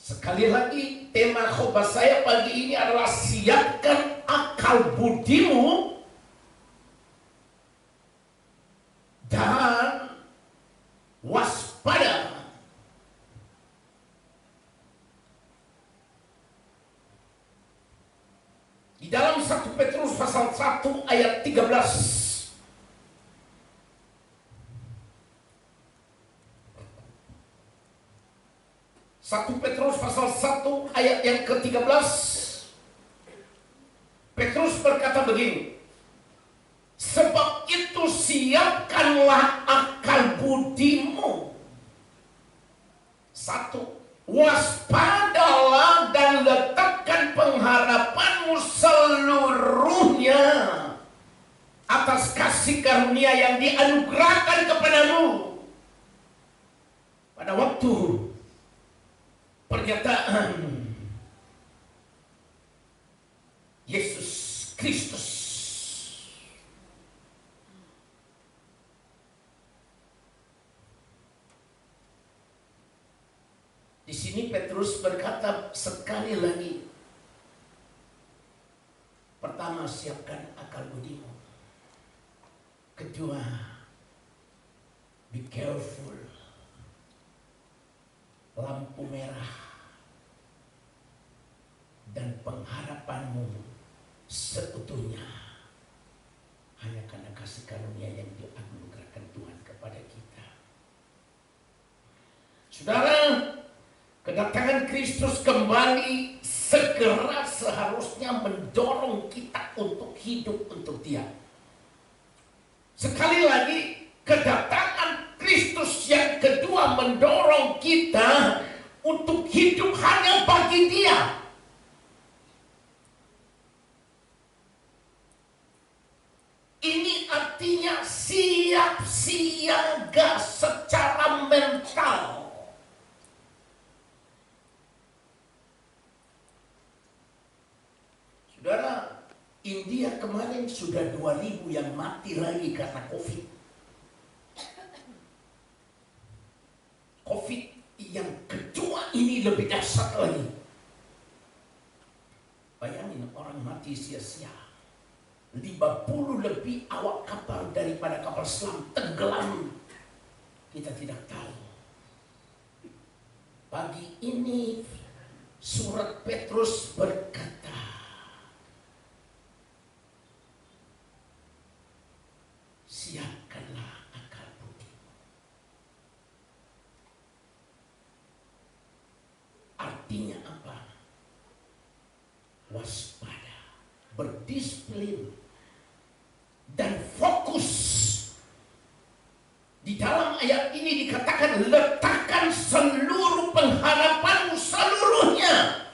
Sekali lagi, tema khotbah saya pagi ini adalah siapkan akal budimu dan waspada. Di dalam 1 Petrus pasal 1 ayat 13. 1 Petrus pasal 1 ayat yang ke-13. Petrus berkata begini, sebab itu siapkanlah akal budimu. 1. Waspadalah dan letakkan pengharapanmu seluruhnya atas kasih karunia yang dianugerahkan kepadamu pada waktu pernyataan Yesus Kristus. Di sini Petrus berkata sekali lagi, pertama, siapkan akal budimu. Kedua, be careful. Lampu merah dan pengharapanmu seutuhnya hanya karena kasih karunia yang dianugerahkan Tuhan kepada kita. Saudara, kedatangan Kristus kembali segera seharusnya mendorong kita untuk hidup untuk Dia. Sekali lagi, kedatangan Kristus yang kedua mendorong kita untuk hidup hanya bagi Dia. Ini artinya siap siaga secara mental. Saudara, India kemarin sudah 2.000 yang mati lagi karena COVID. COVID yang kedua ini lebih dahsyat lagi. Bayangin orang mati sia-sia. 50 lebih awak kapal daripada kapal selam tenggelam. Kita tidak tahu. Pagi ini surat Petrus berkata, siapkanlah akal budi. Artinya apa? Waspada, berdisiplin, dan fokus. Di dalam ayat ini dikatakan letakkan seluruh pengharapanmu seluruhnya.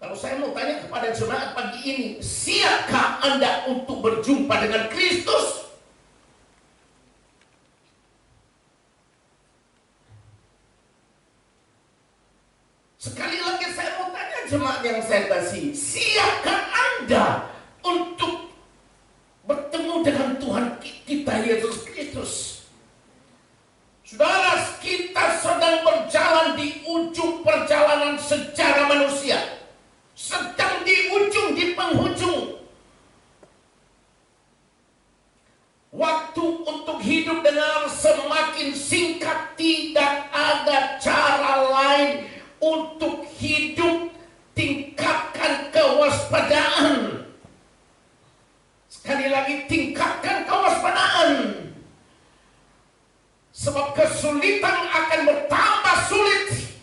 Kalau saya mau tanya kepada jemaat pagi ini, siapkah Anda untuk berjumpa dengan Kristus? Sekali lagi saya mau tanya jemaat yang saya kasih, siapkah Anda untuk bertemu dengan Tuhan kita Yesus Kristus? Saudara, kita sedang berjalan di ujung perjalanan sejarah manusia. Sedang di ujung, di penghujung. Waktu untuk hidup dengan semakin singkat, tidak ada cara lain untuk hidup. Tingkatkan kewaspadaan. Sekali lagi, tingkatkan kewaspadaan. Sebab kesulitan akan bertambah sulit.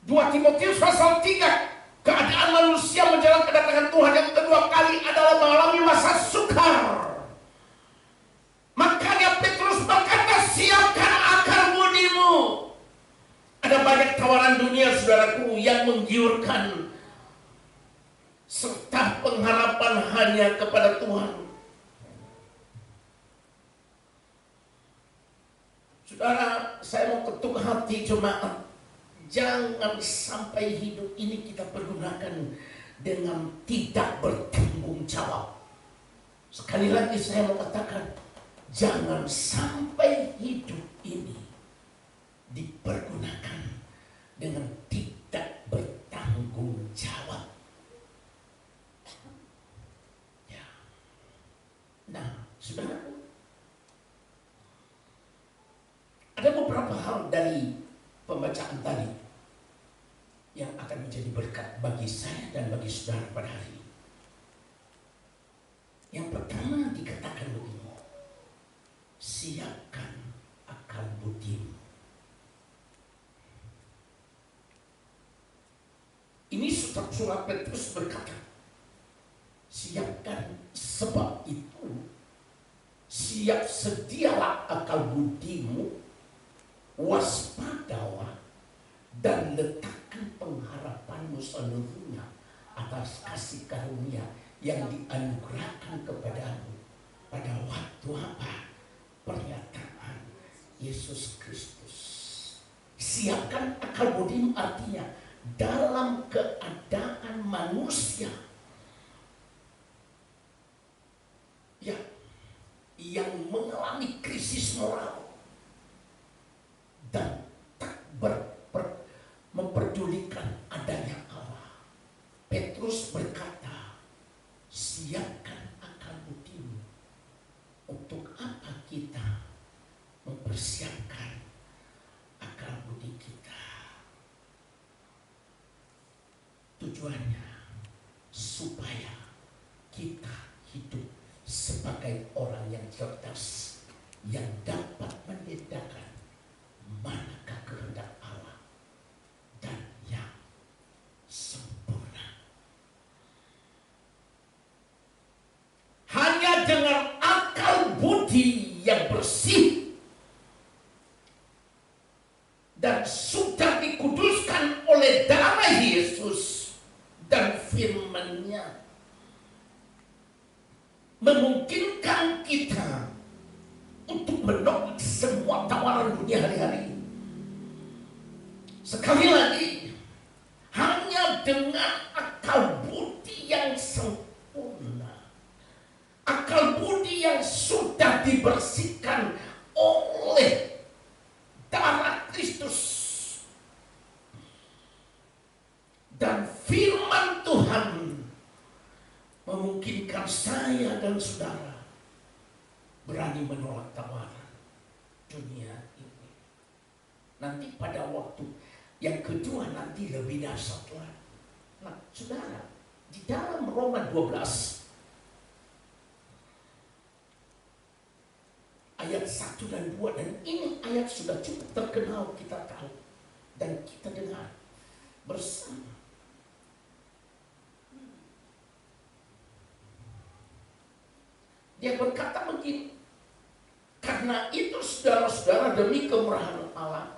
2 Timotius pasal 3. Keadaan manusia menjelang kedatangan Tuhan yang kedua kali adalah mengalami masa sukar. Makanya Petrus berkata, siapkan akal budimu. Ada banyak tawaran dunia, saudaraku, yang menggiurkan, serta pengharapan hanya kepada Tuhan. Saudara, saya mau ketuk hati jemaat. Jangan sampai hidup ini kita pergunakan dengan tidak bertanggung jawab. Sekali lagi saya mau katakan, jangan sampai hidup ini hal dari pembacaan tadi yang akan menjadi berkat bagi saya dan bagi saudara pada hari ini. Yang pertama dikatakan begini, siapkan akal budimu. Ini surat Petrus berkata, siapkan, sebab itu siap sedialah akal budimu, waspadalah, dan letakkan pengharapanmu seluruhnya atas kasih karunia yang dianugerahkan kepadamu pada waktu apa? Pernyataan Yesus Kristus. Siapkan akal budimu artinya dalam keadaan manusia ya, yang mengalami krisis moral dan tak memperdulikan adanya Allah. Petrus berkata, siapkan akal budimu. Untuk apa kita mempersiapkan akal budi kita? Tujuannya supaya kita hidup sebagai orang yang cerdas, yang dapat membedakan manakah kehendak Allah dan yang sempurna. Hanya dengan akal budi yang bersih dan sudah dikuduskan oleh darah Yesus dan firman-Nya, memungkinkan kita untuk menolak semua tawaran dunia hari-hari. Sekali lagi, hanya dengan akal budi yang sempurna, akal budi yang sudah dibersihkan oleh darah Kristus dan firman Tuhan, memungkinkan saya dan saudara berani menolak tawaran dunia ini. Nanti pada waktu yang kedua nanti lebih dahsyat lagi. Nah, saudara, di dalam Roma 12 ayat 1 dan 2, dan ini ayat sudah cukup terkenal, kita tahu dan kita dengar bersama. Dia berkata begini, karena itu saudara-saudara, demi kemurahan Allah,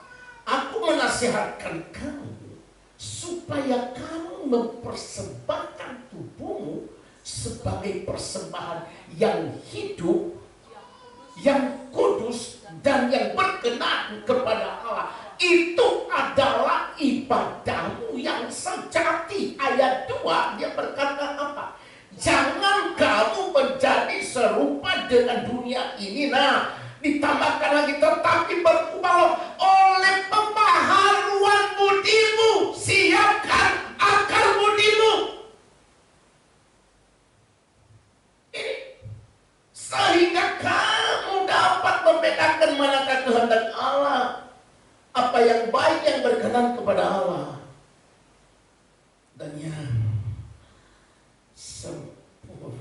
aku menasihatkan kamu supaya kamu mempersembahkan tubuhmu sebagai persembahan yang hidup, yang kudus, dan yang berkenan kepada Allah. Itu adalah ibadahmu yang sejati. Ayat 2 dia berkata apa? Jangan kamu menjadi serupa dengan dunia ini. Nah, ditambahkan lagi, tetapi berubahlah oleh pembaharuan budimu. Siapkan akal budimu. Ini sehingga kamu dapat membedakan manakah kehendak Allah, apa yang baik, yang berkenan kepada Allah, dan yang sempurna.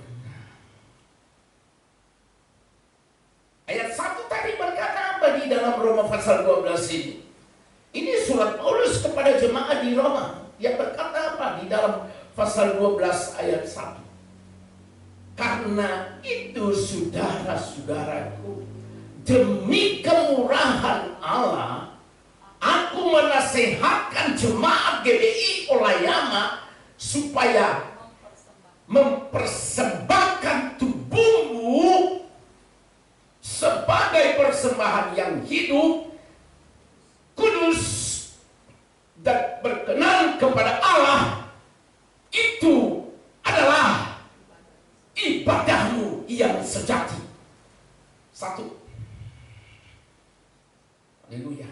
Ayat 1 tadi berkata apa di dalam Roma pasal 12 ini? Ini surat Paulus kepada jemaat di Roma. Dia berkata apa di dalam pasal 12 ayat 1? Karena itu saudara-saudaraku, demi kemurahan Allah, aku menasihatkan jemaat GBI Olayama supaya mempersembahkan tubuhmu sebagai persembahan yang hidup, kudus, dan berkenan kepada Allah. Itu adalah ibadahmu yang sejati. 1. Haleluya.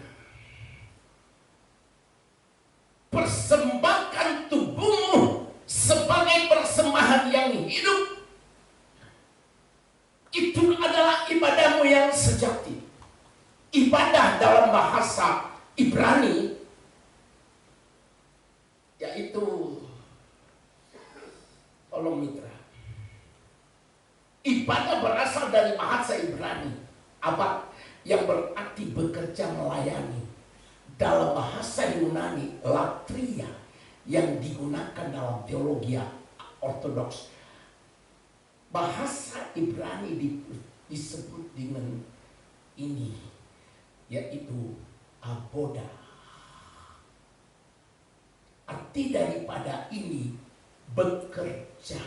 Persembahkan tubuhmu sebagai persembahan yang hidup. Itu adalah ibadahmu yang sejati. ibadah dalam bahasa Ibrani yaitu, tolong mitra, ibadah berasal dari bahasa Ibrani abad yang berarti bekerja melayani. Dalam bahasa Yunani latria yang digunakan dalam teologi ortodoks. Bahasa Ibrani disebut dengan ini, yaitu aboda. Arti daripada ini bekerja,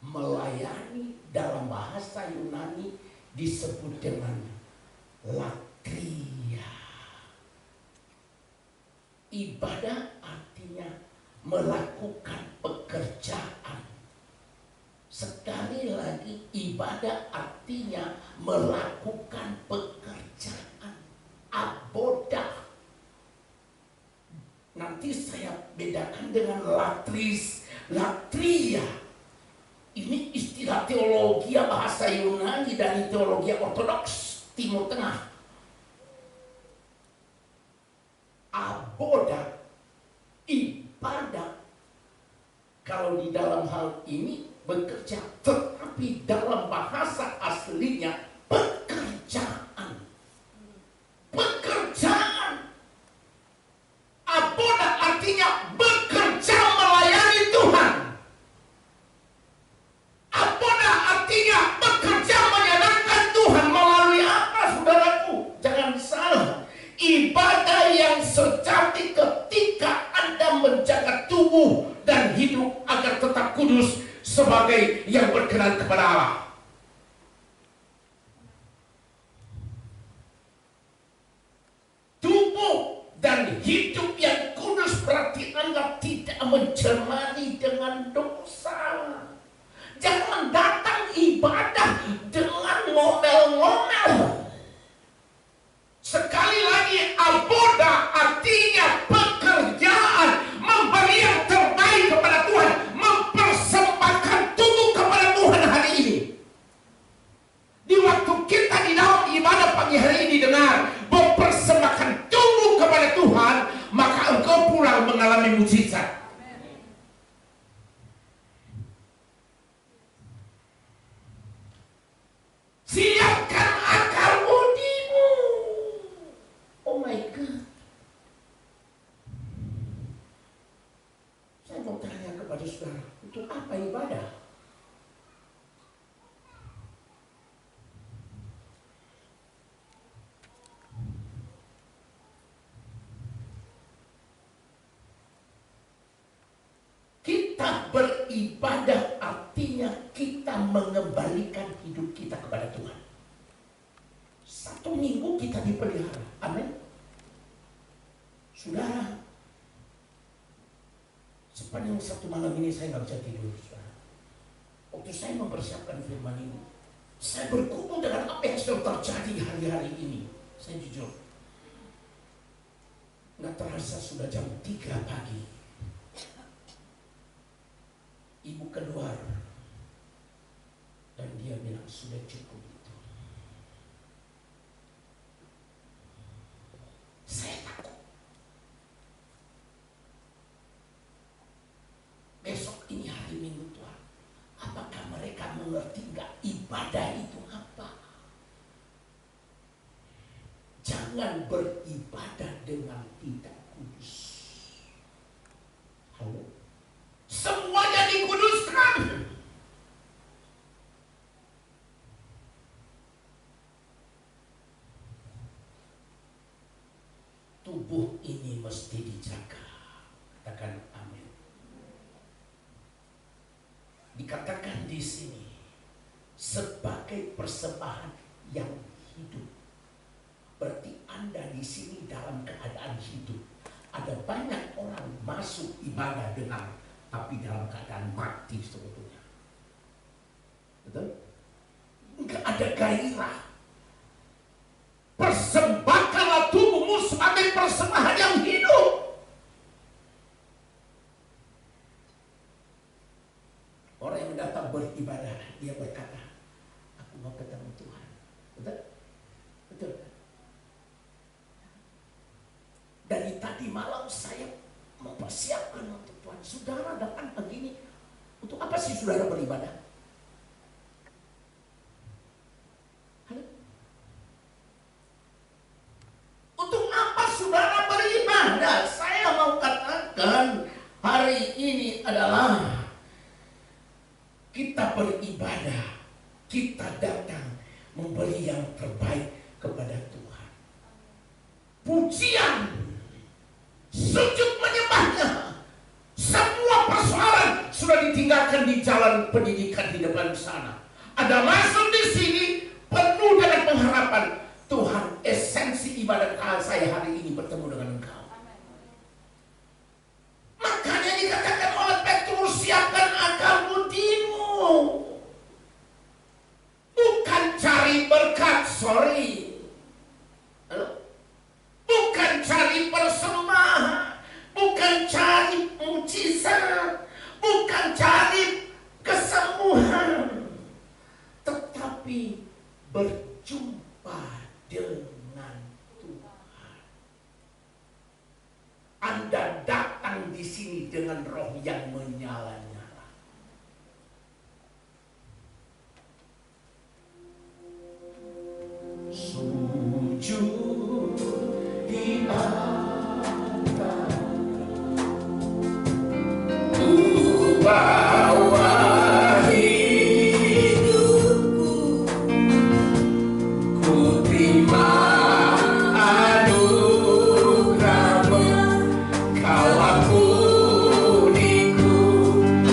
melayani. Dalam bahasa Yunani disebut dengan latria. Ibadah artinya melakukan pekerjaan. Sekali lagi, ibadah artinya melakukan pekerjaan. Aboda. Nanti saya bedakan dengan latris, latria. Ini istilah teologi bahasa Yunani dan teologi ortodoks Timur Tengah. Aboda, ibadah. Kalau di dalam hal ini bekerja, tetapi dalam bahasa aslinya pekerjaan. Pekerjaan. Aboda artinya bekerja melayani Tuhan. Aboda artinya bekerja menyenangkan Tuhan. Melalui apa, saudaraku? Jangan salah. Ibadah yang sejati ketika Anda menjaga tubuh dan hidup agar tetap kudus sebagai yang berkenan kepada Allah. Tubuh dan hidup yang kudus berarti Anda tidak mencemari dengan dosa. Jangan datang ibadah dengan ngomel-ngomel. Sekali lagi, aboda artinya pekerjaan, memberi yang terbaik kepada Tuhan, mempersembahkan tubuh kepada Tuhan hari ini. Di waktu kita di dalam ibadah pagi hari ini dengar mempersembahkan tubuh kepada Tuhan, maka engkau pulang mengalami mujizat. Siapkan akal budimu. Oh my God. Saya mau tanya kepada saudara, untuk apa ibadah? Kita beribadah artinya kita mengembalikan hidup kita kepada Tuhan. Satu minggu kita dipelihara. Amin. Saudara, sepanjang satu malam ini saya nggak bisa tidur, saudara. Waktu saya mempersiapkan firman ini, saya bergumul dengan apa yang sedang terjadi hari-hari ini. Saya jujur, nggak terasa sudah jam 3 pagi. Ibu keluar dan dia bilang sudah cukup itu. Saya takut. Besok ini hari Minggu Tuhan. Apakah mereka mengerti nggak ibadah itu apa? Jangan beribadah dengan tidak kudus. Halo? Semuanya dikuduskan. Tubuh ini mesti dijaga. Katakan amin. Dikatakan di sini sebagai persembahan yang hidup. Berarti Anda di sini dalam keadaan hidup. Ada banyak orang masuk ibadah dengan tapi dalam keadaan mati sebetulnya. Betul? Enggak ada gairah. Persembahkanlah tubuhmu sebagai persembahan yang hidup. Orang yang datang beribadah, dia berkata, aku mau ketemu Tuhan. Betul? Betul. tadi malam saya mempersiapkan untuk Tuhan. Saudara datang begini, untuk apa sih saudara beribadah? Halo? Untuk apa saudara beribadah? Saya mau katakan hari ini adalah kita beribadah, kita datang memberi yang terbaik kepada Tuhan. Pujian, sujud menyembahnya, semua persoalan sudah ditinggalkan di jalan pendidikan di depan sana. Ada masuk di sini penuh dengan pengharapan, Tuhan, esensi ibadah saya hari ini bertemu dengan Engkau. Makanya dikatakan oleh Petrus, siapkan akal budimu. Bukan cari berkat, bukan cari persembahan, bukan cari mujizat, bukan cari kesembuhan, tetapi berjumpa dengan Tuhan. Anda datang di sini dengan roh yang menyala-nyala. Sujud di atas bawa hidupku, ku terima anugerahmu, kau ampuniku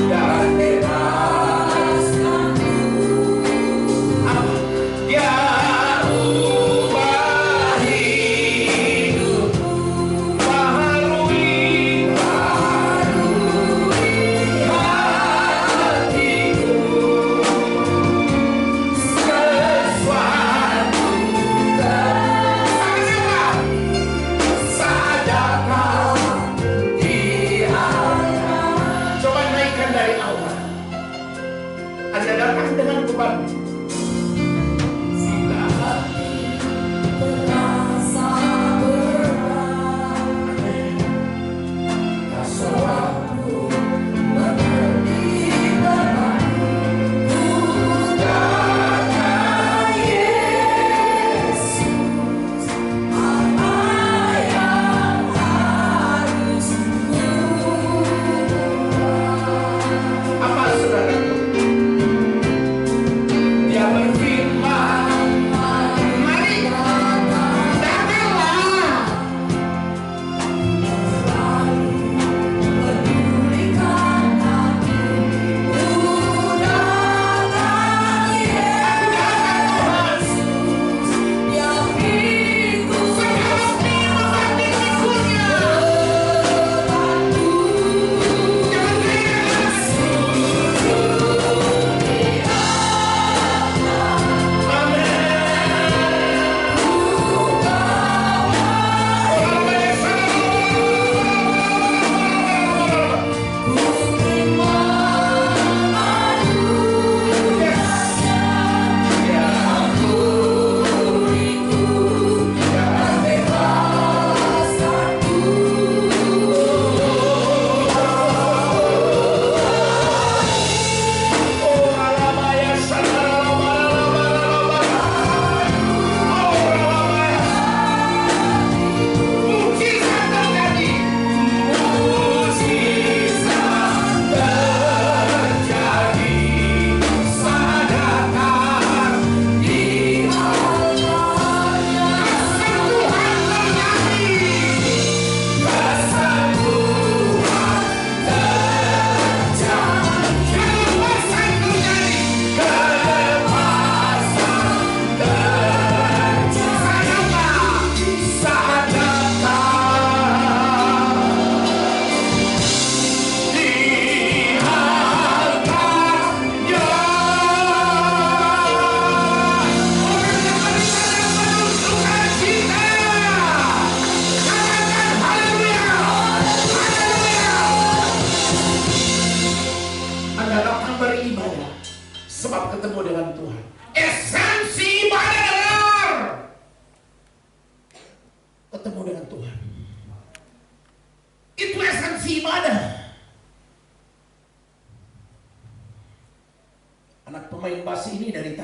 dan bebaskanku. Ya sesuatu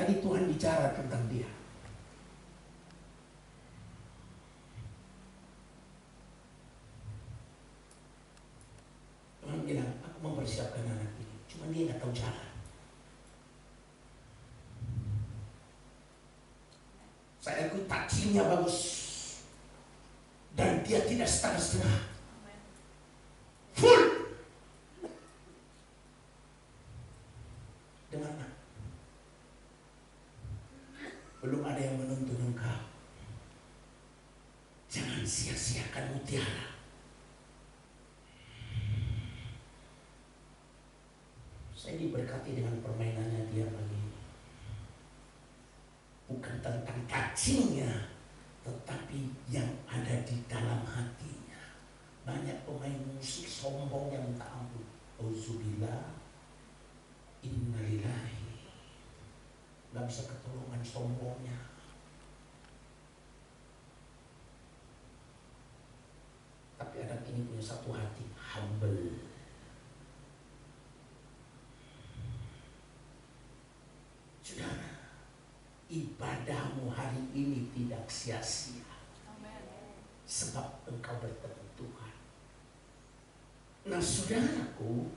tadi Tuhan bicara tentang dia. Tuhan bilang, aku mempersiapkan anak ini. Cuma dia nggak tahu jalan. Saya akui taksinya bagus. Dan dia tidak setengah-setengah. Full. Dengar, belum ada yang menuntun engkau. Jangan sia-siakan mutiara. Saya diberkati dengan permainannya dia pagi ini. Bukan tentang cacingnya, tetapi yang ada di dalam hatinya. Banyak pemain musik sombong yang tak ampun. Auzubillah, innalillahi. Gak bisa ketolongan sombongnya. Tapi anak ini punya satu hati, humble. Saudara, ibadahmu hari ini tidak sia-sia. Sebab engkau bertemu Tuhan. Nah saudaraku,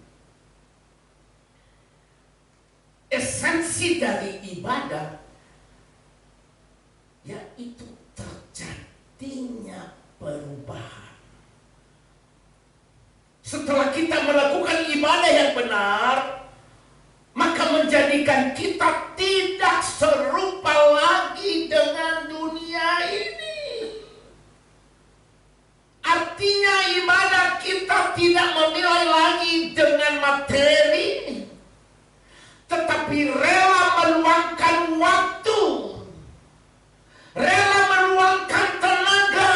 esensi dari ibadah yaitu terjadinya perubahan. Setelah kita melakukan ibadah yang benar, maka menjadikan kita tidak serupa lagi dengan dunia ini. Artinya ibadah kita tidak menilai lagi dengan materi, tetapi rela meluangkan waktu, rela meluangkan tenaga.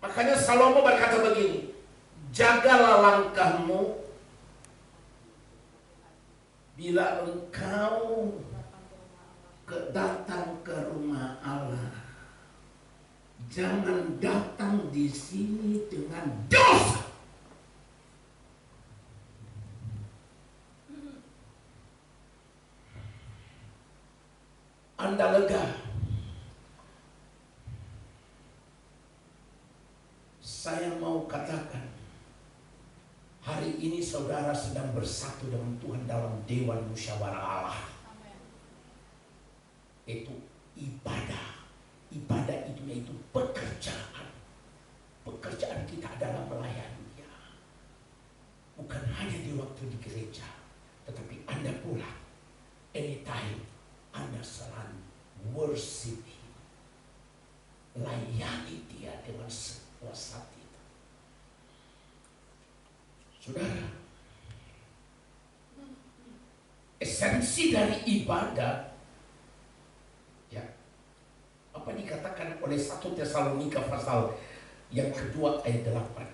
Makanya Salomo berkata begini, jagalah langkahmu bila engkau datang ke rumah Allah. Jangan datang di sini dengan dosa. Anda lega. Saya mau katakan, hari ini saudara sedang bersatu dengan Tuhan dalam Dewan Musyawarah Allah. Itu ibadah. Ibadah itu yaitu pekerjaan. Pekerjaan kita adalah melayani Dia. Bukan hanya di waktu di gereja, tetapi Anda pulang anytime. Anda selalu worship Him. Layani Dia dengan sepuas hati. Saudara, esensi dari ibadah, ya, apa dikatakan oleh 1 Tesalonika pasal yang kedua ayat 8.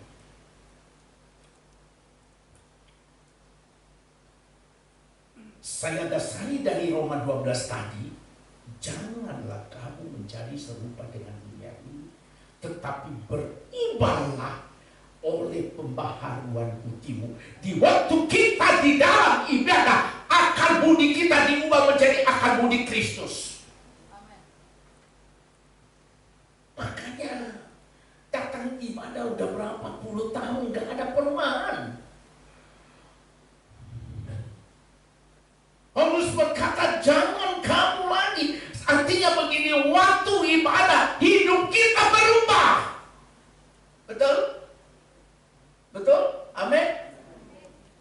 Saya dasari dari Roma 12 tadi, janganlah kamu menjadi serupa dengan dunia ini, tetapi berubahlah oleh pembaharuan budimu. Di waktu kita di dalam ibadah, akal budi kita diubah menjadi akal budi Kristus. Makanya datang ibadah udah berapa puluh tahun gak ada perubahan. Paulus berkata jangan kamu lagi. Artinya begini, waktu ibadah hidup kita berubah. Betul? Betul? Amin?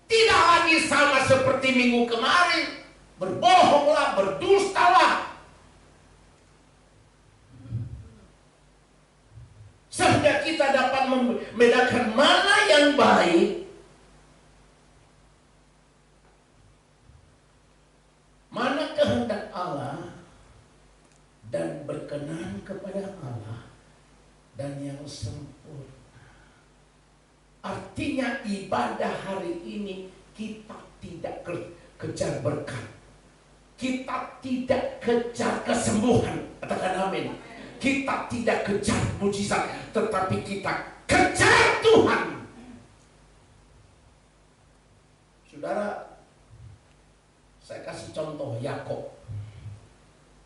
Tidak lagi sama seperti minggu kemarin. Berbohonglah, berdustalah. Sehingga kita dapat membedakan mana yang baik, mana kehendak Allah, dan berkenan kepada Allah, dan yang sempurna. Artinya ibadah hari ini kita tidak kejar berkat. Kita tidak kejar kesembuhan. Katakan amin. Kita tidak kejar mujizat, tetapi kita kejar Tuhan. Saudara, saya kasih contoh Yakob.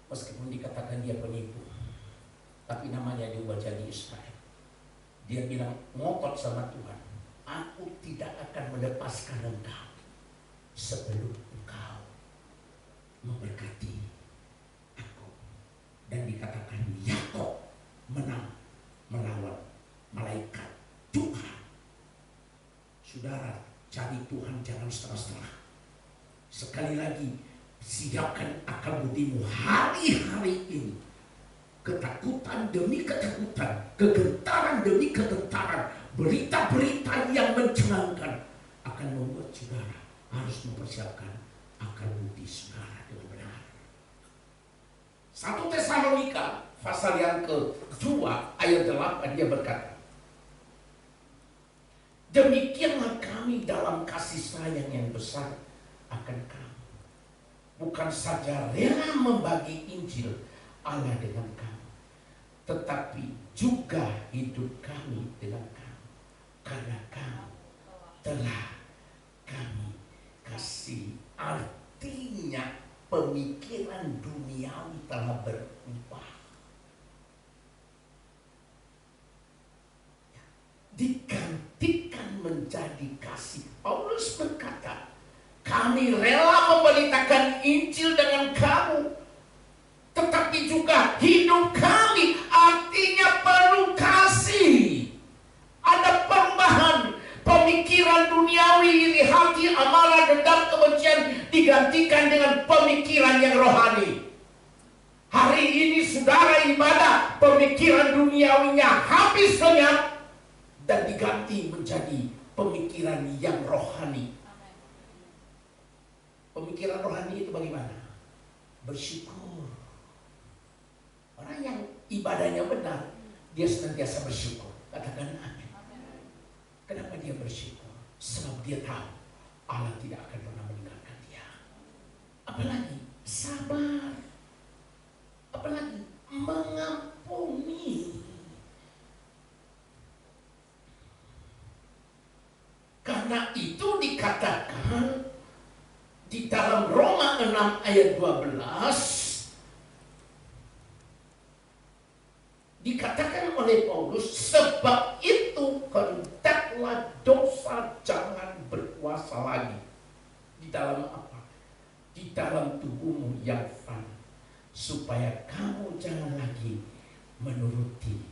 Meskipun dikatakan dia penipu, tapi namanya diubah jadi Israel. Dia bilang ngotot sama Tuhan, aku tidak akan melepaskan engkau sebelum engkau memberkati aku. Dan dikatakan Yakob menang melawan malaikat Tuhan. Saudara, cari Tuhan jangan setengah-setengah. Sekali lagi, siapkan akal budimu hari-hari ini. Ketakutan demi ketakutan, kegentaran demi kegentaran, berita-berita yang mencengangkan akan membuat saudara harus mempersiapkan akal budi saudara dengan benar. 1 Tesalonika pasal yang kedua ayat 8 dia berkata, demikianlah kami dalam kasih sayang yang besar akan kamu, bukan saja rela membagi Injil Allah dengan kamu, tetapi juga hidup kami dengan kamu, karena kamu telah kami kasih. Artinya pemikiran duniawi telah berubah, digantikan menjadi kasih. Paulus berkata, kami rela memberitakan Injil dengan kamu, tetapi juga hidup kami, artinya penuh kasih. Ada perubahan. Pemikiran duniawi, iri hati, amarah, dendam, kebencian digantikan dengan pemikiran yang rohani. Hari ini saudara ibadah, pemikiran duniawinya habis lenyap dan diganti menjadi pemikiran yang rohani. Pemikiran rohani itu bagaimana? Bersyukur. Orang yang ibadahnya benar, dia senantiasa bersyukur. Katakan amin. Kenapa dia bersyukur? Sebab dia tahu Allah tidak akan pernah meninggalkan dia. Apalagi sabar. Apalagi mengampuni. Karena itu dikatakan di dalam Roma 6 ayat 12, dikatakan oleh Paulus, sebab itu hendaklah dosa jangan berkuasa lagi. Di dalam apa? Di dalam tubuhmu yang fana, supaya kamu jangan lagi menuruti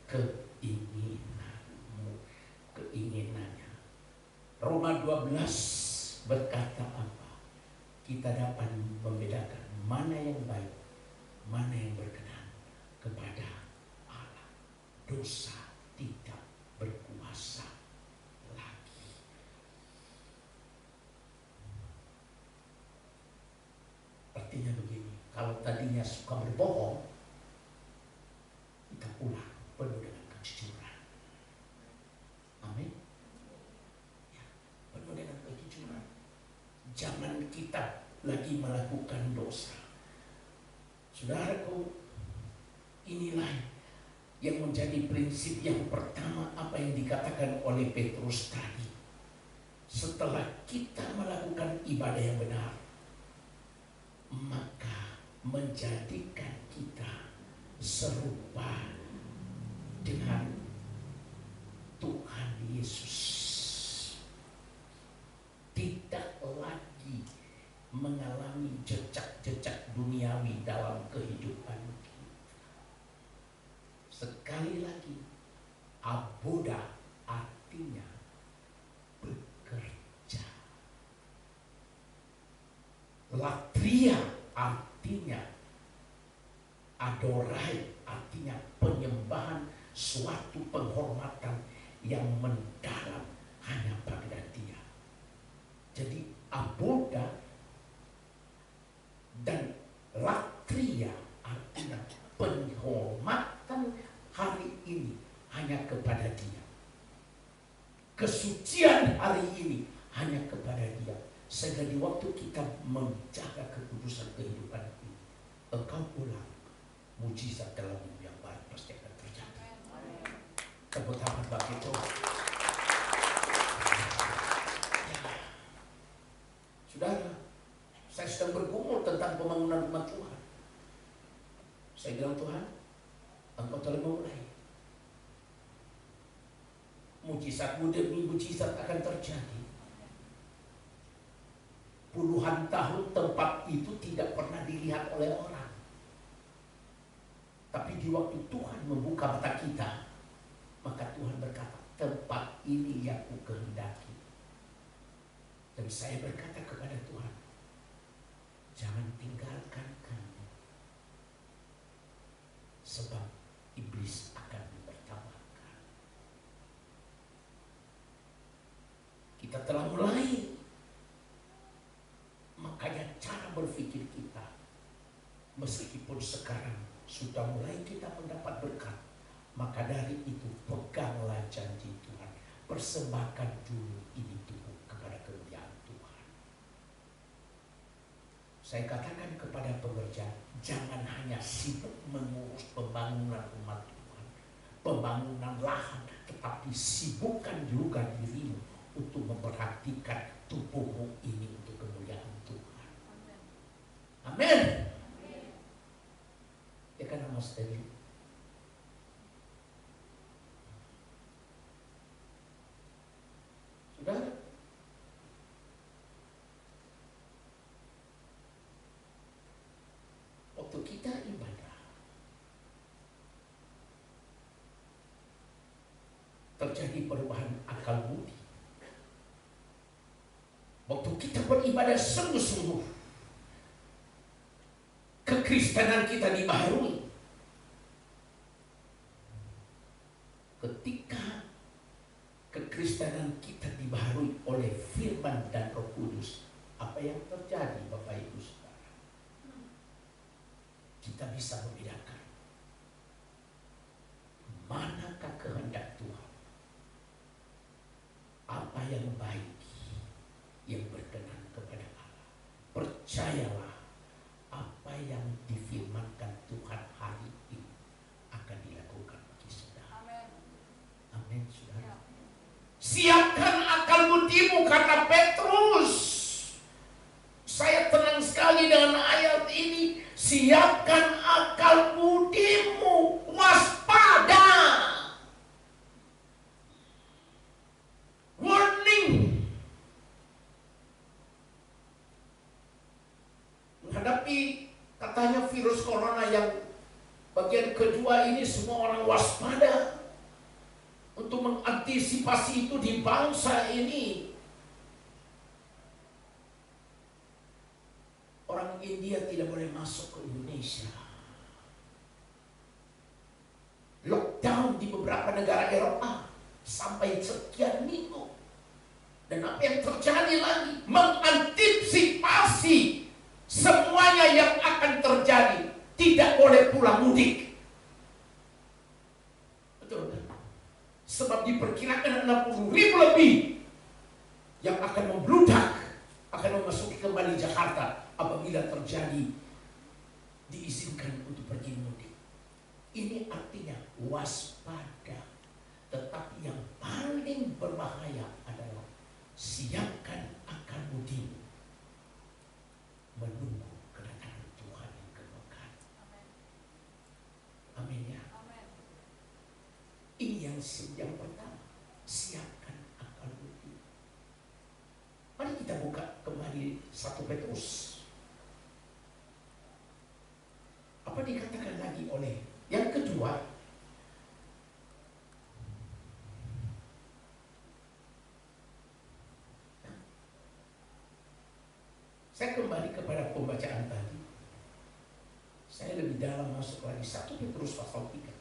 keinginannya. Roma 12 berkata apa? Kita dapat membedakan mana yang baik, mana yang berkenan kepada dosa tidak berkuasa lagi. Artinya begini, kalau tadinya suka berbohong, kita ulang penuh dengan kejujuran. Amin. Ya, penuh dengan kejujuran. Jangan kita lagi melakukan dosa. Saudaraku, inilah yang menjadi prinsip yang pertama apa yang dikatakan oleh Petrus tadi. Setelah kita melakukan ibadah yang benar, maka menjadikan kita serupa dengan Tuhan Yesus. Tidak lagi mengalami jejak-jejak duniawi dalam kehidupan. Sekali lagi, aboda artinya bekerja. Latria artinya adorai, artinya penyembahan, suatu penghormatan yang mendalam hanya pada Dia. Jadi aboda dan latria artinya penghormatan hari ini hanya kepada Dia. Kesucian hari ini hanya kepada Dia. Sehingga di waktu kita menjaga kekudusan kehidupan ini, engkau pulang, mujizat dalam hidup yang baik pasti akan terjadi. Tepuk tangan bagi Tuhan. Ya. Saudara, saya sedang bergumul Saya bilang, Tuhan, Engkau telah memulai. Mujizat-Mu demi mujizat akan terjadi. Puluhan tahun tempat itu tidak pernah dilihat oleh orang. Tapi di waktu Tuhan membuka mata kita, maka Tuhan berkata, tempat ini yang Ku kehendaki. Dan saya berkata kepada Tuhan, jangan tinggalkan kami, sebab iblis akan bertawakan. Kita telah mulai, makanya cara berpikir kita, meskipun sekarang sudah mulai kita mendapat berkat, maka dari itu peganglah janji Tuhan. Persembahkan dulu ini tubuh kepada kemuliaan Tuhan. Saya katakan kepada pekerja, jangan hanya sibuk mengurus pembangunan umat Tuhan, pembangunan lahan, tetapi sibukkan juga dirimu untuk memperhatikan tubuhmu ini untuk kemuliaan Tuhan. Amin. Ya kan, Mas Teddy? Saudara, waktu kita ibadah, terjadi perubahan akal budi. Waktu kita beribadah sungguh-sungguh, kekristenan kita dibaharui. Ketika kekristenan kita dibaharui oleh firman dan Roh Kudus, apa yang terjadi, Bapak Ibu Saudara? Kita bisa membedakan manakah kehendak Tuhan, apa yang baik, yang berkenan kepada Allah. Percayalah, apa yang difirmankan Tuhan hari ini akan dilakukan bagi saudara. Amin, saudara. Siapkan akal budimu, kata Petrus. Saya tenang sekali dengan ayat ini. Siapkan akal budimu, waspada. Warning. Menghadapi katanya virus corona yang bagian kedua ini, semua orang waspada untuk mengantisipasi itu di bangsa ini. Orang India tidak boleh masuk ke Indonesia. Lockdown di beberapa negara Eropa sampai sekian minggu. Dan apa yang terjadi lagi? Mengantisipasi semuanya yang akan terjadi. Tidak boleh pulang mudik. Betul kan? Sebab diperkirakan 60.000 lebih yang akan membludak, akan memasuki kembali Jakarta apabila terjadi diizinkan untuk pergi mudik. Ini artinya waspada. Tetapi yang paling berbahaya adalah siapkan akal budimu menunggu kedatangan Tuhan yang kekal. Amin ya. Ini yang pertama, siapkan akal budi. Mari kita buka kembali 1 Petrus. Apa dikatakan lagi oleh yang kedua? Saya kembali kepada pembacaan tadi. Saya lebih dalam masuk lagi 1 Petrus pasal 3.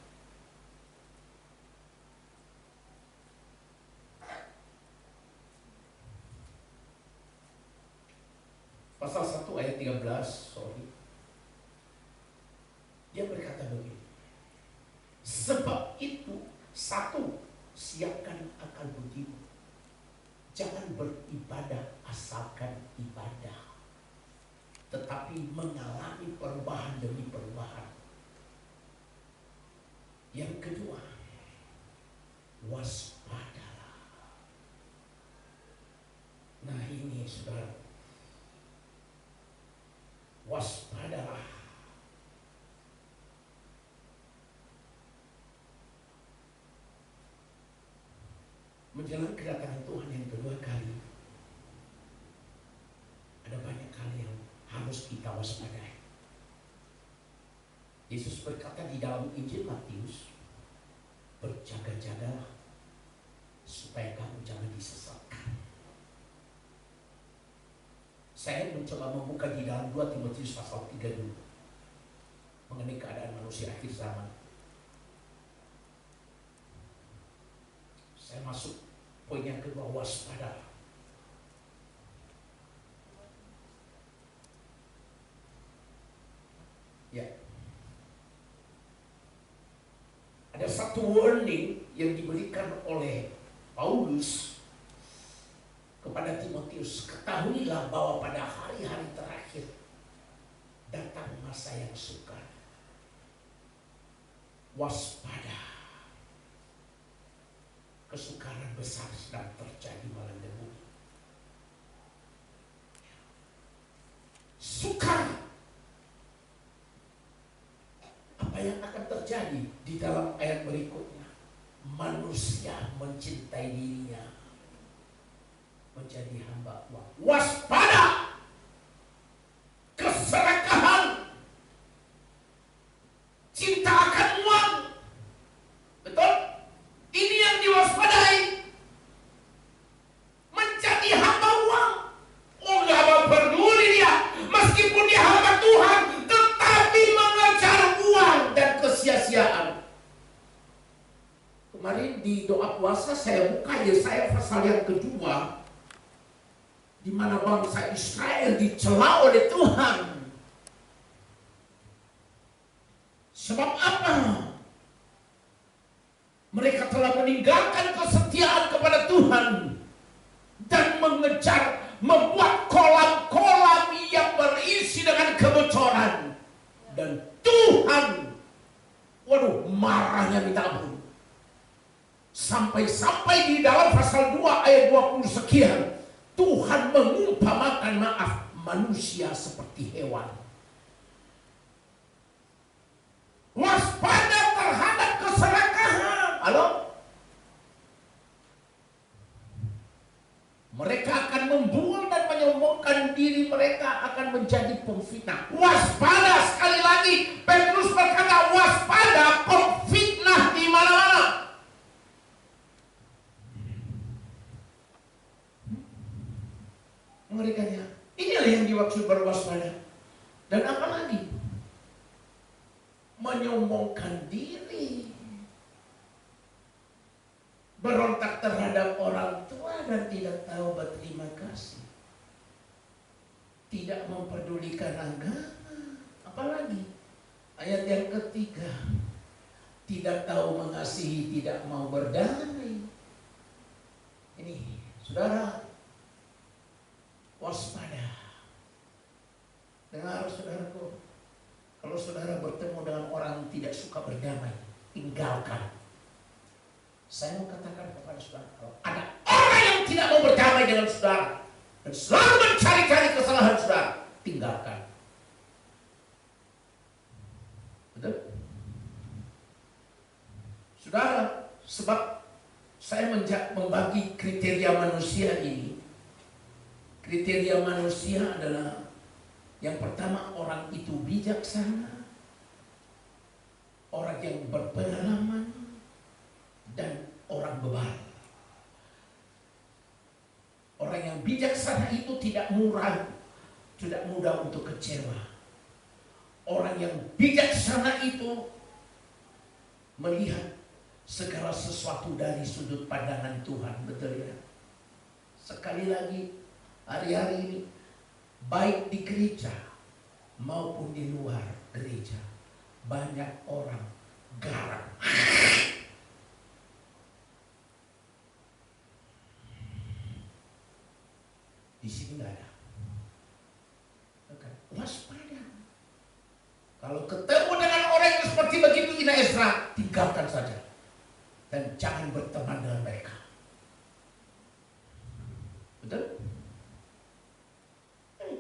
Pasal 1 ayat 13, dia berkata begini. Sebab itu, 1, siapkan akal budimu. Jangan beribadah asalkan ibadah, tetapi mengalami perubahan demi perubahan. Yang kedua, waspadalah. Nah ini saudara, waspadalah. menjelang kedatangan Tuhan yang kedua kali, ada banyak hal yang harus kita waspadai. Yesus berkata di dalam Injil Matius, berjaga-jagalah supaya kamu jangan disesatkan. Saya mencoba membuka di dalam 2 Timotius pasal 3 dulu, mengenai keadaan manusia akhir zaman. Saya masuk poin yang kedua, waspada. Ya. Ada satu warning yang diberikan oleh Paulus kepada Timotius. Ketahuilah bahwa pada hari-hari terakhir datang masa yang sukar. Waspada. Kesukaran besar sedang terjadi melanda bumi. Sukar. Apa yang akan terjadi di dalam ayat berikutnya? Manusia mencintai dirinya, menjadi hamba uang. Waspada. Keserakahan. Cinta akan uang. Betul? Ini yang diwaspadai. Menjadi hamba uang. Oh, gak mau peduli dia. Meskipun dia hamba Tuhan, tetapi mengejar uang dan kesia-siaan. Kemarin di doa puasa saya buka Yesaya pasal yang kedua, di mana bangsa Israel dicela oleh Tuhan. Sebab apa? Mereka telah meninggalkan kesetiaan kepada Tuhan dan mengejar, membuat kolam-kolam yang berisi dengan kebocoran. Dan Tuhan, waduh, marahnya minta ampun. Sampai-sampai di dalam pasal 2 ayat 20 sekian, Tuhan mengumpamakan, maaf, manusia seperti hewan. Waspada terhadap keserakahan. Halo? Mereka akan membual dan menyombongkan diri, mereka akan menjadi pemfitnah. Waspada, sekali lagi Petrus berkata waspada, pemfitnah di mana-mana. Mengerikannya. Inilah yang dimaksud berwaspada. Dan apa lagi? Menyombongkan diri. Berontak terhadap orang tua dan tidak tahu berterima kasih. Tidak memperdulikan agama. Apalagi ayat yang ketiga, tidak tahu mengasihi, tidak mau berdamai. Ini, saudara, waspada. Dengar saudaraku, kalau saudara bertemu dengan orang yang tidak suka berdamai, tinggalkan. Saya mau katakan kepada saudara, kalau ada orang yang tidak mau berdamai dengan saudara dan selalu mencari-cari kesalahan saudara, tinggalkan. Betul? Saudara, sebab saya membagi kriteria manusia ini. Kriteria manusia adalah yang pertama, orang itu bijaksana, orang yang berpengalaman, dan orang bebal. Orang yang bijaksana itu tidak mudah untuk kecewa. Orang yang bijaksana itu melihat segala sesuatu dari sudut pandangan Tuhan. Betul ya? Sekali lagi, hari-hari ini, baik di gereja maupun di luar gereja, banyak orang garang. Di sini nggak ada. Waspada. Kalau ketemu dengan orang yang seperti begitu, Ina Esra, tinggalkan saja dan jangan berteman dengan mereka. Betul?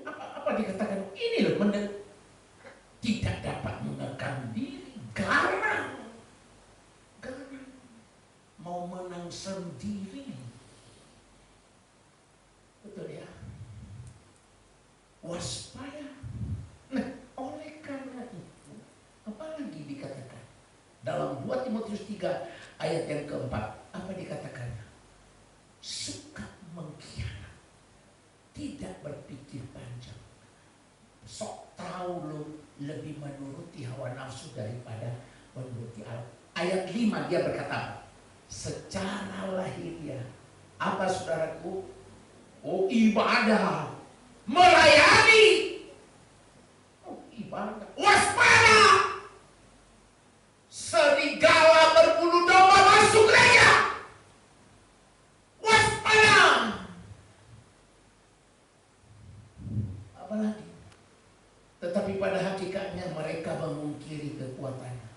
Apa dikatakan? Ini loh, tidak dapat mengekang diri, garang, mau menang sendiri. Timotius 3 ayat yang keempat. Apa dikatakannya? Suka mengkhianat, tidak berpikir panjang, sok tahu lo lebih menuruti hawa nafsu daripada menuruti Allah. Ayat 5 dia berkata, secara lahiriah apa saudaraku? Oh, ibadah, melayani, ibadah, waspada. Serigala berbulu domba masuk gereja, waspada. Apalagi? Tetapi pada hakikatnya mereka memungkiri kekuatannya.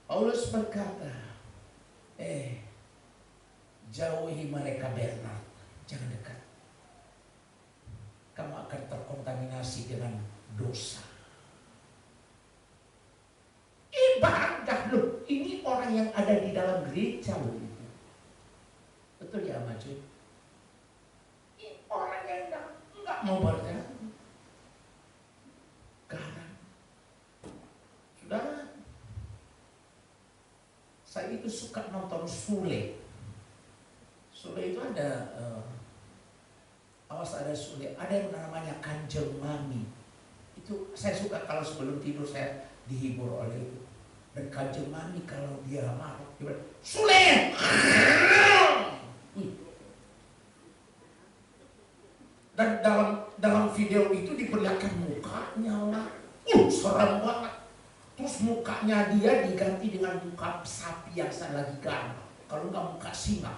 Paulus berkata, jauhi mereka Bernard, jangan dekat. Kamu akan terkontaminasi dengan dosa. Ibadah loh, ini orang yang ada di dalam gereja loh itu. Betul ya Maju? Ini orang yang enggak mau berjalan. Karena saudara, saya itu suka nonton Sule. Sule itu ada awas, ada Sule, ada yang namanya Kanjeng Mami. Itu saya suka kalau sebelum tidur saya dihibur oleh itu. Dan Kanjeng Mami kalau dia marah, dia bilang, Sule! Dan dalam video itu diperlihatkan mukanya lah. Serem banget. Terus mukanya dia diganti dengan muka sapi yang saya lagi garang. Kalau enggak muka singa.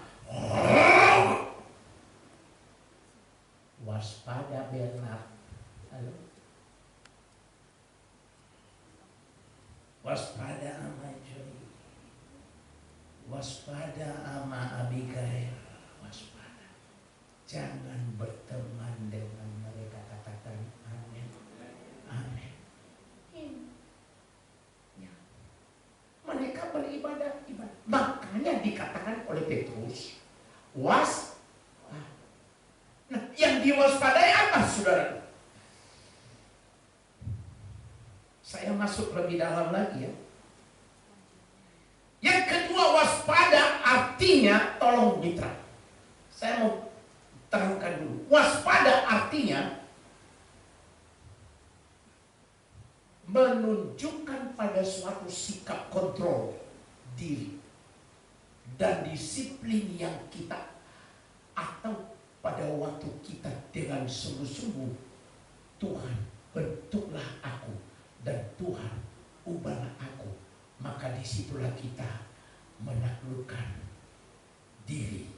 Waspada Bernard. Halo? Waspada sama Joy. Waspada sama Abigail. Waspada. Jangan berteman dengan mereka. Katakan amin. Amin. Ya. Mereka beribadah. Makanya dikatakan oleh Petrus, nah, yang diwaspadai apa saudara? Saya masuk lebih dalam lagi ya. Yang kedua, waspada artinya, tolong mitra, saya mau terangkan dulu. Waspada artinya menunjukkan pada suatu sikap kontrol diri dan disiplin yang kita, atau pada waktu kita dengan sungguh-sungguh, Tuhan bentuklah aku dan Tuhan ubahlah aku, maka disitulah kita menaklukkan diri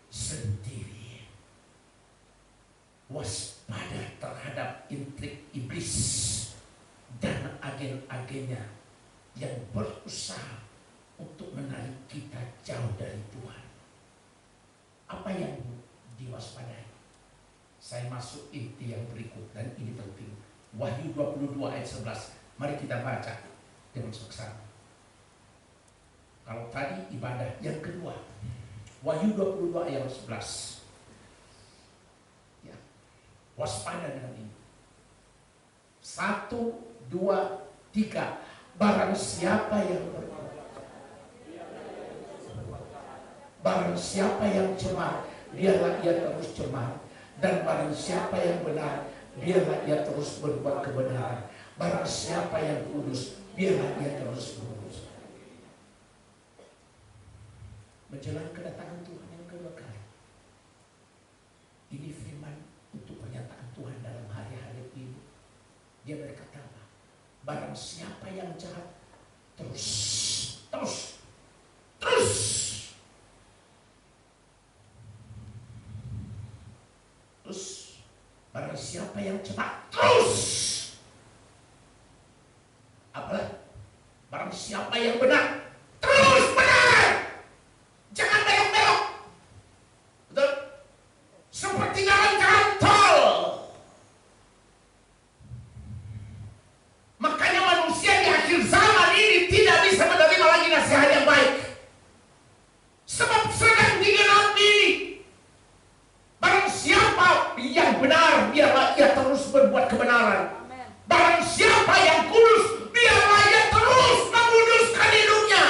sendiri. Waspada terhadap intrik iblis dan agen-agennya yang berusaha untuk menarik kita jauh dari Tuhan. Apa yang diwaspadai? Saya masuk inti yang berikut, dan ini penting. Wahyu 22 ayat 11. Mari kita baca dengan seksama. Kalau tadi ibadah, yang kedua Wahyu 22 ayat 11 ya. Waspada dengan ini. 1, 2, 3. Barang siapa yang barang siapa yang cemar, biarlah ia terus cemar. Dan barang siapa yang benar, biarlah ia terus berbuat kebenaran. Barang siapa yang kudus, biarlah ia terus kudus. Menjelang kedatangan Tuhan yang kedua kali. Ini firman untuk pernyataan Tuhan dalam hari-hari ini. Dia berkata, barang siapa yang jahat, terus barang siapa yang cepat, terus. Apalagi barang siapa yang benar, terus benar. Jangan belok-belok. Betul? Seperti jalan tol. Makanya manusia di akhir zaman ini tidak bisa menerima lagi nasihat yang baik. Sebab sedang digenapi. Barang siapa yang benar, biarlah ia terus berbuat kebenaran. Barang siapa yang kudus, biarlah ia terus menguduskan hidupnya.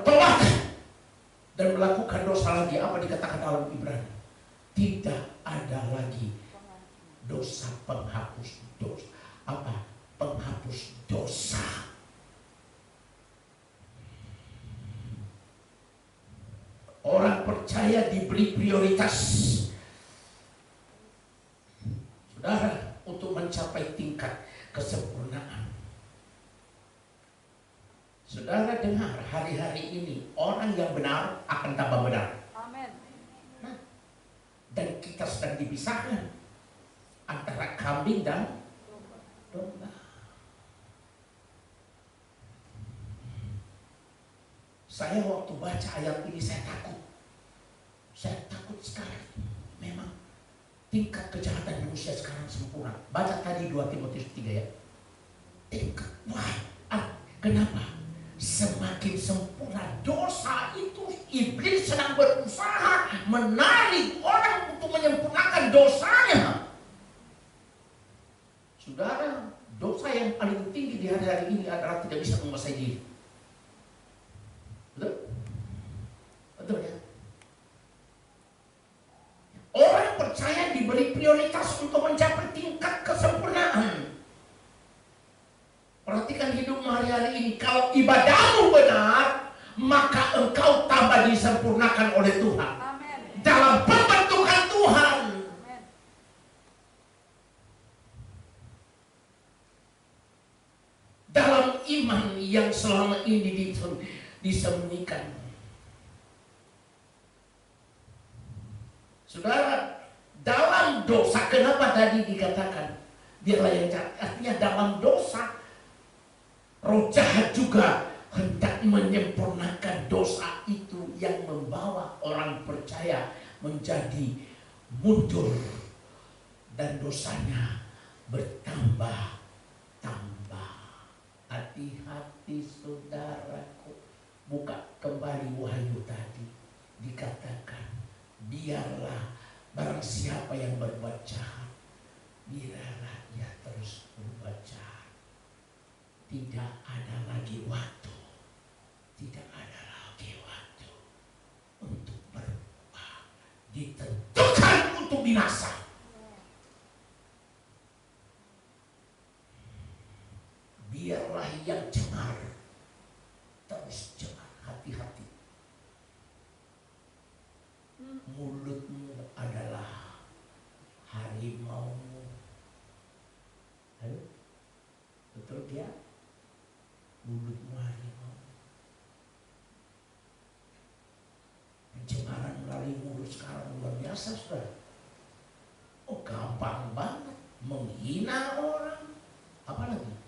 bertobat dan melakukan dosa lagi. Apa dikatakan dalam Ibrani? Tidak ada lagi dosa penghapus dosa. Apa? Penghapus dosa. Orang percaya diberi prioritas, saudara, untuk mencapai tingkat kesempurnaan. Saudara dengar, hari-hari ini orang yang benar akan tambah benar. Amin. Nah, dan kita sedang dipisahkan antara kambing dan domba. Saya waktu baca ayat ini saya takut. Saya takut sekali. Memang tingkat kejahatan manusia sekarang sempurna. Baca tadi 2 Timotius 3 ya. Tingkat. Kenapa? Semakin sempurna dosa itu, iblis sedang berusaha menarik orang untuk menyempurnakan dosanya. Saudara, dosa yang paling tinggi di hari-hari ini adalah tidak bisa menguasai diri. Betul? Betul ya? Orang percaya diberi prioritas untuk mencapai tingkat kesempurnaan. Perhatikan hidupmu hari-hari ini. Kalau ibadahmu benar, maka engkau tambah disempurnakan oleh Tuhan. Amin. Dalam pembentukan Tuhan. Amin. Dalam iman yang selama ini disembunyikan. Saudara, dalam dosa, kenapa tadi dikatakan biarlah yang jahat? Artinya dalam dosa, roh jahat juga hendak menyempurnakan dosa itu yang membawa orang percaya menjadi mundur dan dosanya bertambah-tambah. Hati-hati saudaraku. Buka kembali Wahyu tadi, dikatakan biarlah barang siapa yang berbuat jahat, biarlah ia terus berbuat jahat. Tidak ada lagi waktu, tidak ada lagi waktu untuk berubah. Ditentukan untuk binasa. Biarlah yang cemar terus cemar. Hati-hati. Mulutmu adalah harimau. Halo? Betul dia? Mulutmu harimau. Pencemaran melalui mulut sekarang luar biasa, saudara. Oh, gampang banget menghina orang. Apa lagi?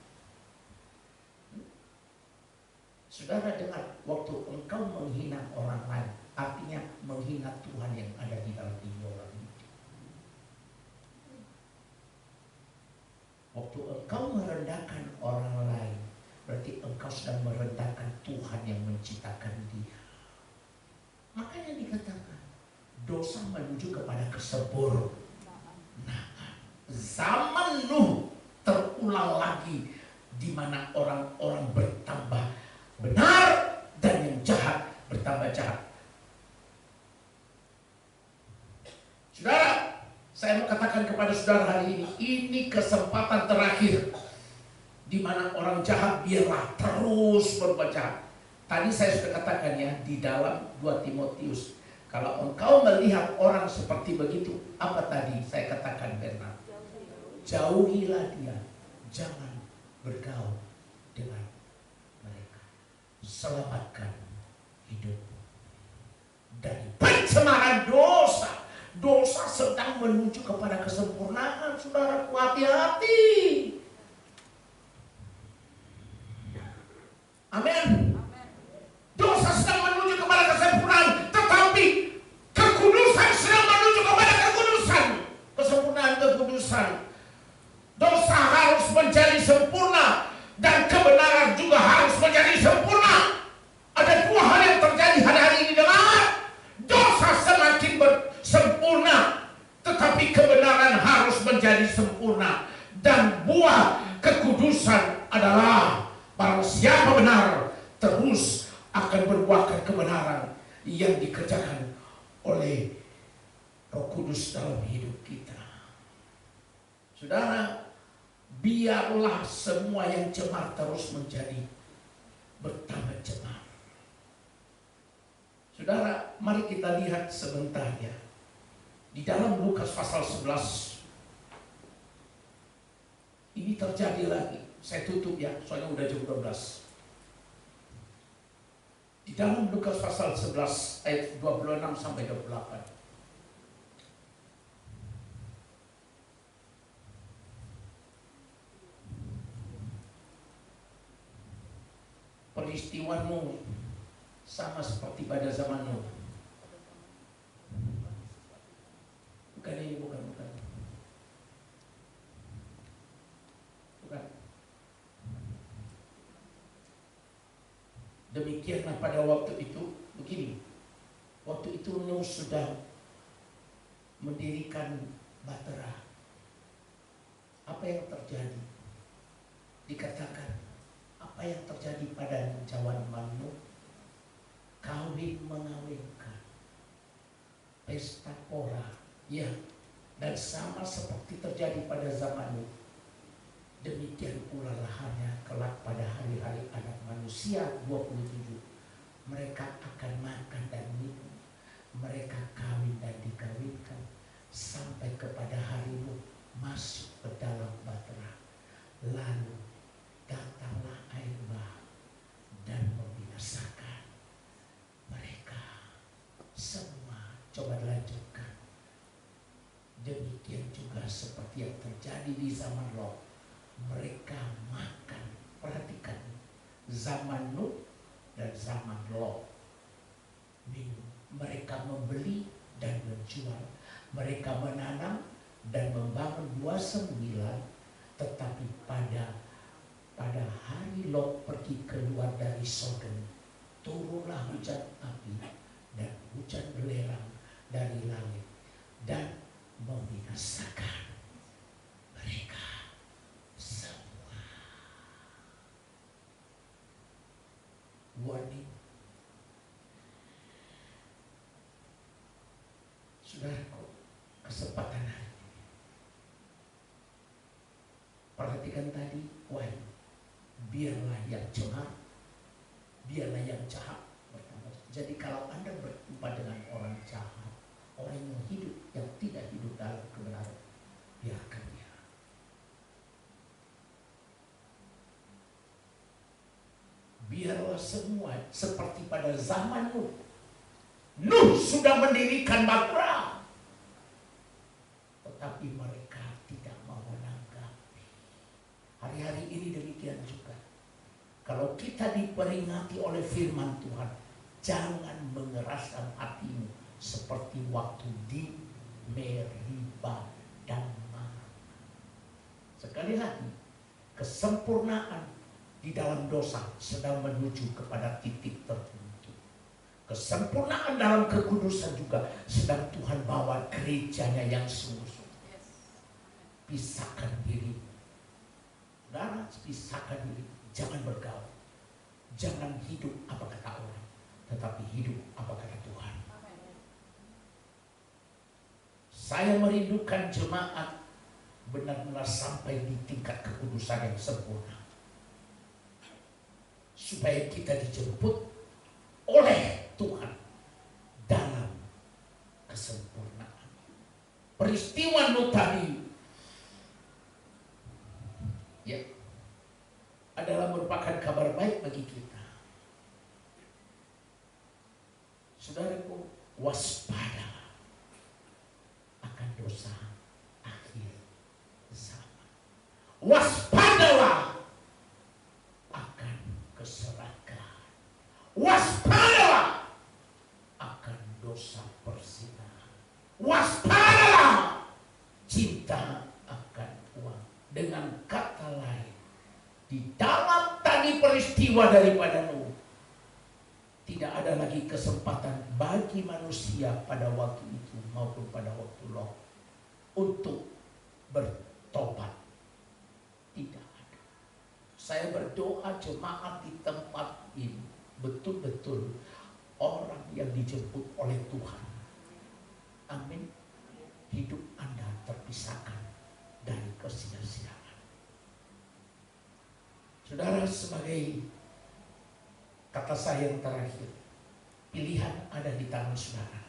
Saudara dengar, waktu engkau menghina orang lain, artinya menghina Tuhan yang ada di dalam diri orang itu. Waktu engkau merendahkan orang lain, berarti engkau sedang merendahkan Tuhan yang menciptakan dia. Makanya dikatakan, dosa menuju kepada kesempurnaan. Zaman Nuh terulang lagi, di mana orang-orang bertambah benar dan yang jahat bertambah jahat. Saudara, saya mau katakan kepada saudara hari ini kesempatan terakhir di mana orang jahat biarlah terus berbuat jahat. Tadi saya sudah katakan ya di dalam 2 Timotius, kalau engkau melihat orang seperti begitu, apa tadi saya katakan benar? Jauhilah dia, jangan bergaul dengan mereka. Selamatkan hidup dari pencemaran dosa. Dosa sedang menuju kepada kesempurnaan, saudaraku, hati-hati. Amin. Dosa sedang menuju kepada kesempurnaan, tetapi kekudusan sedang menuju kepada kekudusan. Kesempurnaan, kekudusan. Dosa harus menjadi sempurna dan kebenaran juga harus menjadi sempurna. Ada dua hal yang terjadi hari-hari ini, dengar. Dosa semakin sempurna, tetapi kebenaran harus menjadi sempurna. Dan buah kekudusan adalah barang siapa benar, yang dikerjakan oleh Roh Kudus dalam hidup kita. Saudara, biarlah semua yang cemar terus menjadi bertambah cemar. Saudara, mari kita lihat sebentar ya. Di dalam Lukas pasal 11. Ini terjadi lagi. Saya tutup ya, soalnya udah jam 12. Di dalam Lukas pasal 11 ayat 26 sampai 28. Peristiwamu sama seperti pada zaman Nuh. Bukan ini, bukan. Demikianlah pada waktu itu, begini. Waktu itu Nuh sudah mendirikan bahtera. Apa yang terjadi? Dikatakan, apa yang terjadi pada zaman Nuh? Kawin mengawinkan, pesta pora, ya, dan sama seperti terjadi pada zaman Nuh. Demikian pula lahannya kelak pada hari-hari anak manusia 27. Mereka akan makan dan minum, mereka kawin dan dikawinkan, sampai kepada hari Nuh masuk ke dalam bahtera. Lalu datanglah air bah dan membinasakan mereka semua. Coba lanjutkan. Demikian juga seperti yang terjadi di zaman Lot. Mereka makan, perhatikan, zaman Nuh dan zaman Lot. Minum, mereka membeli dan menjual, mereka menanam dan membangun 29. Tetapi pada hari Lot pergi keluar dari Sodom, turunlah hujan api dan hujan belerang dari langit dan membinasakan mereka semua. Warning, saudaraku, kesempatan hari ini. Perhatikan tadi, wahyu. Biarlah yang cemar, biarlah yang jahat bertambah. Jadi kalau Anda berjumpa dengan orang jahat, orang yang hidup, yang tidak hidup dalam kebenaran, biarkan dia. Biarlah semua seperti pada zaman Nuh. Nuh sudah mendirikan bahtera, tetapi mereka tidak mau menanggapi. Hari-hari ini demikian juga. Kalau kita diperingati oleh firman Tuhan, jangan mengeraskan hatimu seperti waktu di Meriba dan Mara. Sekali lagi, kesempurnaan di dalam dosa sedang menuju kepada titik tertentu. Kesempurnaan dalam kekudusan juga sedang Tuhan bawa gerejanya yang sungguh-sungguh. Pisahkan diri. Saudara, pisahkan diri. Jangan bergaul. Jangan hidup apa kata orang, tetapi hidup apa kata Tuhan. Saya merindukan jemaat benar-benar sampai di tingkat kekudusan yang sempurna, supaya kita dijemput oleh Tuhan dalam kesempurnaan. Peristiwa Nuh tadi ya adalah merupakan kabar baik bagi kita. Saudaraku, waspada akan dosa akhir zaman. Waspadalah akan keserakahan. Waspadalah akan dosa perzinahan. Waspadalah cinta akan uang. Dengan kata lain, di dalam tadi peristiwa daripada Nuh, tidak ada lagi kesempatan bagi manusia pada waktu itu maupun pada waktu Lot untuk bertobat. Tidak ada. Saya berdoa jemaat di tempat ini betul-betul orang yang dijemput oleh Tuhan. Amin. Hidup Anda terpisahkan dari kesia-siaan. Saudara, sebagai kata saya yang terakhir, pilihan ada di tangan saudara.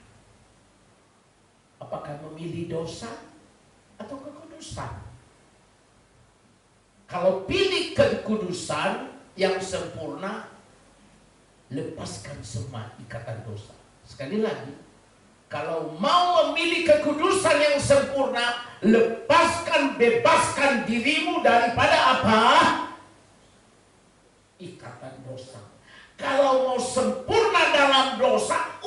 Apakah memilih dosa atau kekudusan? Kalau pilih kekudusan yang sempurna, lepaskan semua ikatan dosa. Sekali lagi, kalau mau memilih kekudusan yang sempurna, lepaskan, bebaskan dirimu daripada apa? Ikatan dosa. Kalau mau sempurna dalam dosa,